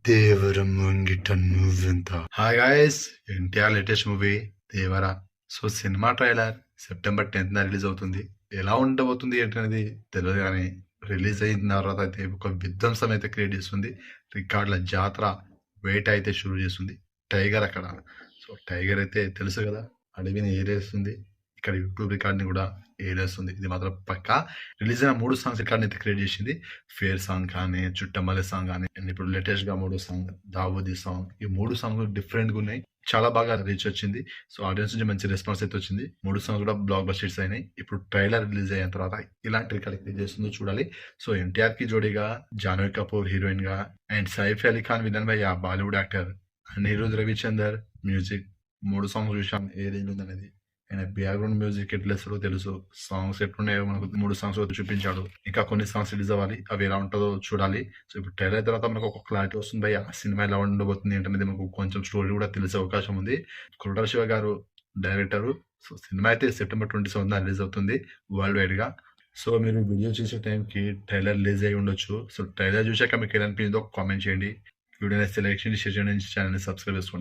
దేవరం ముంగిట నువ్వెంత. Hi guys, NTR latest movie Devara. So cinema trailer September 10th release అవుతుంది. ఎలా ఉండబోతుంది ఏంటనేది తెలియదు, కానీ రిలీజ్ అయిన తర్వాత అయితే ఒక విధ్వంసం అయితే క్రియేట్ చేస్తుంది. రికార్డుల జాతర వేట అయితే షురూ చేస్తుంది. టైగర్ అక్కడ. సో టైగర్ అయితే తెలుసు కదా, అడవిని ఏరేస్తుంది. ఇక్కడ యూట్యూబ్ రికార్డ్ని కూడా ఏలేస్తుంది. ఇది మాత్రం పక్కా. రిలీజ్ అయిన 3 సాంగ్స్ రికార్డ్ని అయితే క్రియేట్ చేసింది. ఫేర్ సాంగ్ కానీ, చుట్టమల్లె సాంగ్ కానీ, అండ్ ఇప్పుడు లేటెస్ట్ గా 3 సాంగ్ దావూదీ సాంగ్. ఈ 3 సాంగ్లు డిఫరెంట్ గా ఉన్నాయి. చాలా బాగా రీచ్ వచ్చింది. సో ఆడియన్స్ నుంచి మంచి రెస్పాన్స్ అయితే వచ్చింది. 3 సాంగ్స్ కూడా బ్లాక్ బస్టర్స్ అయినాయి. ఇప్పుడు ట్రైలర్ రిలీజ్ అయిన తర్వాత ఇలాంటి రికార్డ్ క్రియేట్ చేస్తుందో చూడాలి. సో ఎన్టీఆర్ కి జోడీగా జాహ్నవి కపూర్ హీరోయిన్ గా, and Saif Ali Khan villain by ఆ Bollywood actor, Anirudh Ravichander music. 3 songs చూసాం ఏ రేంజ్ ఉందనేది. ఆయన బ్యాక్గ్రౌండ్ మ్యూజిక్ ఎట్లా వేస్తారో తెలుసు. సాంగ్స్ ఎట్లున్నాయో మనకు 3 సాంగ్స్ చూపించాడు. ఇంకా కొన్ని సాంగ్స్ రిలీజ్ అవ్వాలి, అవి ఎలా ఉంటుందో చూడాలి. సో ఇప్పుడు ట్రైలర్ తర్వాత మనకు ఒక క్లారిటీ వస్తుంది భయ్, ఆ సినిమా ఎలా ఉండబోతుంది ఏంటనేది మనకు కొంచెం స్టోరీ కూడా తెలిసే అవకాశం ఉంది. కొరటాల శివ గారు డైరెక్టర్. సో సినిమా అయితే సెప్టెంబర్ 27th రిలీజ్ అవుతుంది వరల్డ్ వైడ్ గా. సో మీరు వీడియో చూసే టైంకి ట్రైలర్ రిలీజ్ అయ్యి ఉండొచ్చు. సో ట్రైలర్ చూసాక మీకు ఎలా అనిపించిందో కామెంట్ చేయండి. వీడియో సెలెక్షన్ షేర్ చేయండి, ఛానల్ని సబ్స్క్రైబ్ చేసుకోండి.